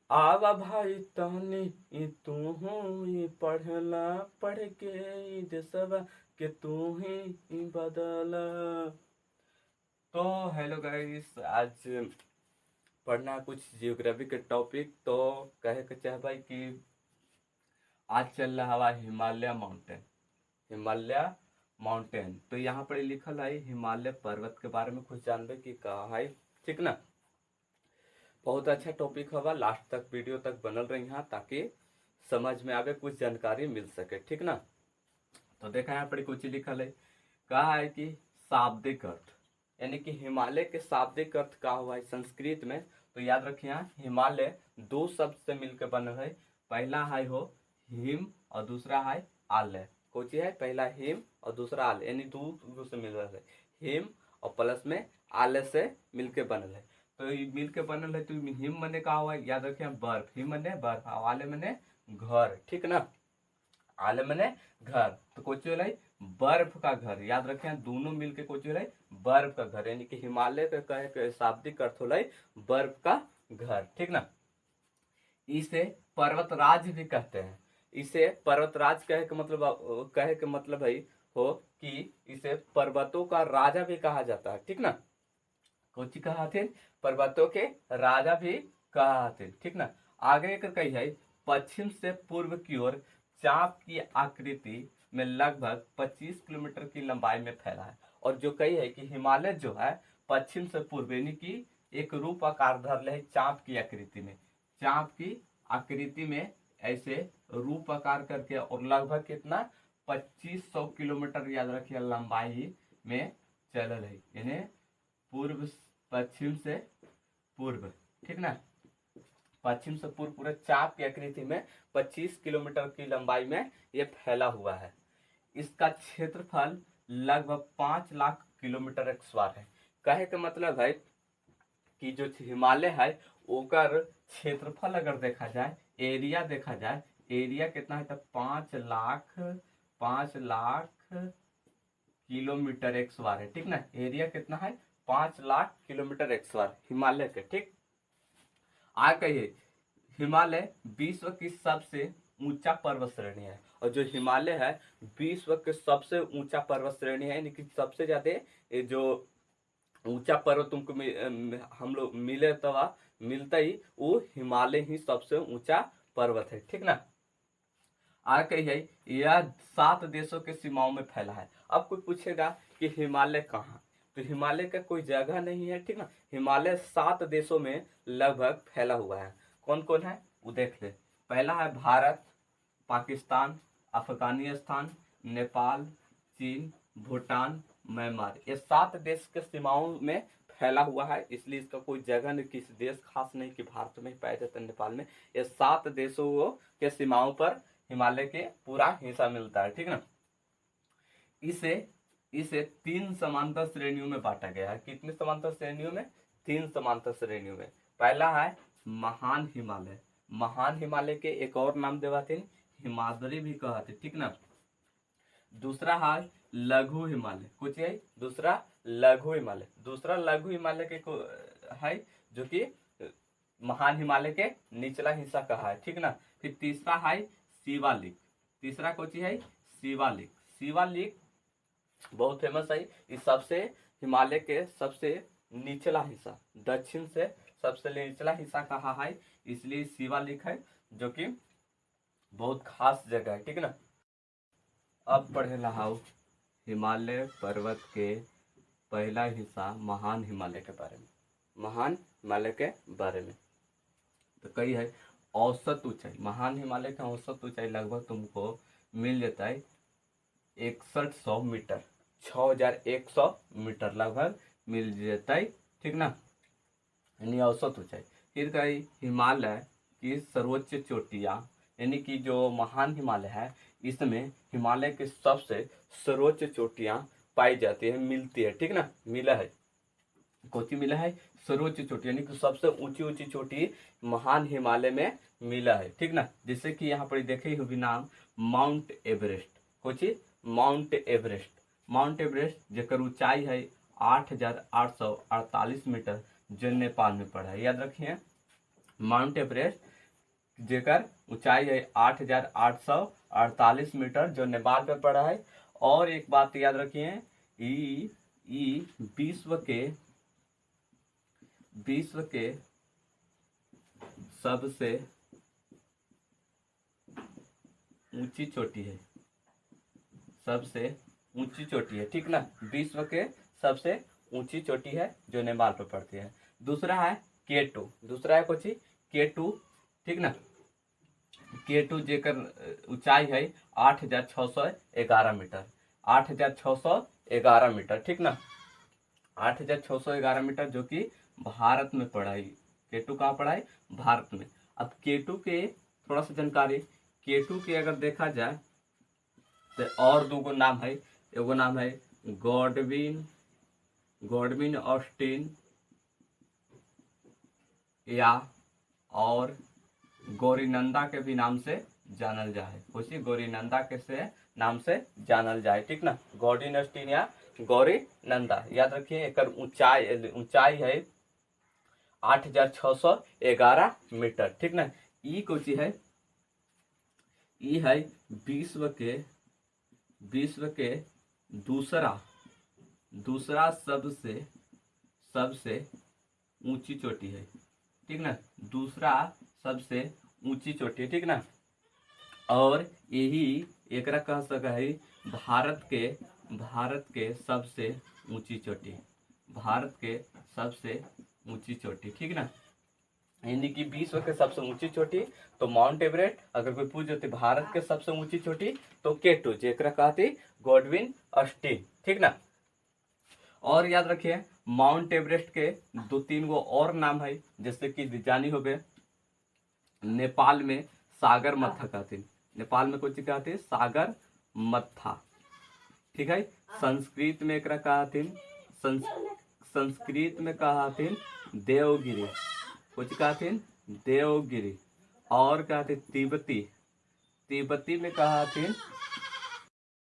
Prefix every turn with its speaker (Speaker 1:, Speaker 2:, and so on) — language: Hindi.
Speaker 1: आवा भाई तहनी ई तू ही पढ़ला, पढ़ के ई देशवा के तू ही बदला। तो हेलो गाइस, आज पढ़ना है कुछ जियोग्राफी के टॉपिक। तो कहे के चाहे भाई कि आज चल रहा हवा हिमालय माउंटेन। हिमालय माउंटेन तो यहाँ पर लिखल है हिमालय पर्वत के बारे में कुछ जानबे की कहा है, ठीक ना। बहुत अच्छा टॉपिक होगा, लास्ट तक वीडियो तक बनल रही यहाँ ताकि समझ में आवे, कुछ जानकारी मिल सके, ठीक ना। तो देखा यहाँ पर कुछ लिखल है, कहा है कि शाब्दिक अर्थ, यानी कि हिमालय के शाब्दिक अर्थ का हुआ है संस्कृत में। तो याद रखिए यहाँ हिमालय दो शब्द से मिलकर बनल है। पहला है हो हिम और दूसरा है आलय। कोची है, पहला हिम और दूसरा आलय, यानी दो से मिल रहा है। हिम और प्लस में आलय से मिलके बनल है। तो ये मिलके बनल है। तो हिम मने का हुआ है, याद रखिए बर्फ, हिम मने बर्फ, आलय मने घर, ठीक ना। आलय मने घर, तो कोची होला बर्फ का घर। याद रखें दोनों मिलके कोची होला बर्फ का घर, यानी कि हिमालय का कहे के शाब्दिक अर्थ होला बर्फ का घर, ठीक ना। इसे पर्वतराज भी कहते हैं। इसे पर्वतराज कहे के मतलब है हो कि इसे पर्वतों का राजा भी कहा जाता है, ठीक ना। कोची कहा थे, पर्वतों के राजा भी कहा थे, ठीक ना। आगे एक कही है, पश्चिम से पूर्व की ओर चाप की आकृति में लगभग 25 किलोमीटर की लंबाई में फैला है। और जो कही है कि हिमालय जो है पश्चिम से पूर्व यानी कि एक रूप आकार धर ले चाप की आकृति में, चाप की आकृति में ऐसे रूप आकार करके, और लगभग कितना 2500 किलोमीटर याद रखिए लंबाई में चलल है, यानी पूर्व पश्चिम से पूर्व, ठीक ना। पश्चिम से पूर्व पूरे चाप की आकृति में 25 किलोमीटर की लंबाई में ये फैला हुआ है। इसका क्षेत्रफल लगभग 5 लाख किलोमीटर स्क्वायर है। कहे का मतलब है कि जो हिमालय है ओकर क्षेत्रफल अगर देखा जाए, एरिया देखा जाए, एरिया कितना है तो 5 लाख किलोमीटर स्क्वायर है, ठीक ना। एरिया कितना है 5 लाख किलोमीटर स्क्वायर हिमालय के, ठीक। आ कहिए हिमालय विश्व की सबसे ऊंचा पर्वत श्रेणी है। और जो हिमालय है विश्व के सबसे ऊंचा पर्वत श्रेणी है, यानी कि सबसे ज्यादा जो ऊंचा पर्वत तुमको हम लोग मिले तो मिलता ही वो हिमालय ही सबसे ऊंचा पर्वत है, ठीक ना। आगे कही है यह 7 देशों के सीमाओं में फैला है। अब कोई पूछेगा कि हिमालय कहाँ, तो हिमालय का कोई जगह नहीं है, ठीक ना। हिमालय 7 देशों में लगभग फैला हुआ है। कौन कौन है वो देख ले। पहला है भारत, पाकिस्तान, अफगानिस्तान, नेपाल, चीन, भूटान, म्यांमार। ये 7 देश के सीमाओं में फैला हुआ है, इसलिए इसका कोई जगह नहीं, किसी देश खास नहीं कि भारत में ही पाया जाता है, नेपाल में। ये 7 देशों के सीमाओं पर हिमालय के पूरा हिस्सा मिलता है, ठीक ना। इसे इसे 3 समांतर श्रेणियों में बांटा गया है। कितनी समांतर श्रेणियों में, 3 समांतर श्रेणियों में। पहला है महान हिमालय। महान हिमालय के एक और नाम देवाते हिमाद्री भी कहते, ठीक ना। दूसरा है लघु हिमालय, कुछ है दूसरा लघु हिमालय। दूसरा लघु हिमालय के है जो कि महान हिमालय के निचला हिस्सा कहा है, ठीक ना। फिर तीसरा है शिवालिक। तीसरा कोची है शिवालिक। शिवालिक बहुत फेमस है। इस सबसे हिमालय के सबसे निचला हिस्सा, दक्षिण से सबसे निचला हिस्सा कहा है, इसलिए शिवालिक है, जो कि बहुत खास जगह है, ठीक ना। अब पढ़े लहाओ हिमालय पर्वत के पहला हिस्सा महान हिमालय के बारे में। महान हिमालय के बारे में तो कही है औसत ऊंचाई, महान हिमालय का औसत ऊंचाई लगभग तुमको मिल जाता है 6100 मीटर, 6100 मीटर लगभग मिल जाता है, ठीक ना, यानी औसत ऊंचाई। फिर कही हिमालय की सर्वोच्च चोटियां, यानी कि जो महान हिमालय है इसमें हिमालय के सबसे सर्वोच्च चोटियां पाई जाती है, मिलती है, ठीक ना। मिला है, कोची मिला है सर्वोच्च चोटी, यानी कि सबसे ऊंची ऊंची चोटी महान हिमालय में मिला है, ठीक ना। जैसे कि यहाँ पर देखे होगी नाम mount Everest. Kochi mount Everest. Mount Everest जेकर ऊंचाई है 8848 मीटर, जो नेपाल में पड़ा है। याद रखिए माउंट एवरेस्ट जेकर ऊंचाई है 8,848 मीटर, जो नेपाल पे पड़ा है। और एक बात याद रखिए, ई विश्व के सबसे ऊंची चोटी है, सबसे ऊंची चोटी है, ठीक ना। विश्व के सबसे ऊंची चोटी है जो नेपाल पर पड़ती है। दूसरा है K2, दूसरा है कोची K2, ठीक ना। K2 जेकर ऊंचाई है 8,611 मीटर, 8,611 मीटर, ठीक ना। 8,611 मीटर, जो कि भारत में पड़ा है। K2 कहाँ पड़ा है? भारत में। अब K2 के थोड़ा सा जानकारी, K2 के अगर देखा जाए तो और दो नाम है। एगो नाम है गॉडविन ऑस्टिन या और गौरीनंदा के भी नाम से जानल जाए, उसी गौरीनंदा के से नाम से जानल जाए, ठीक ना। गॉडविन ऑस्टिन या गौरीनंदा, याद रखिए। एक ऊंचाई है 8,611 मीटर, ठीक ना। ई कोची है? ई है विश्व के दूसरा सबसे ऊंची चोटी है, ठीक ना। दूसरा सबसे ऊंची चोटी है, ठीक ना। और यही एक कह सका है भारत के सबसे ऊंची चोटी, भारत के सबसे ऊंची चोटी, ठीक ना। यानी कि विश्व के सबसे ऊंची चोटी तो माउंट एवरेस्ट, अगर कोई पूछ देते भारत के सबसे ऊंची चोटी तो K2 जेकरा कहती गॉडविन ऑस्टिन, ठीक ना। और याद रखिए माउंट एवरेस्ट के 2-3 गो और नाम है, जैसे कि जानी हो गए नेपाल में सागर मत्था कहते, नेपाल में कुछ कहते सागर मत्था, ठीक है। संस्कृत में एक कहते संस्कृत में कहते देवगिरी, कुछ कहते देवगिरी। और कहते तिब्बती में कहते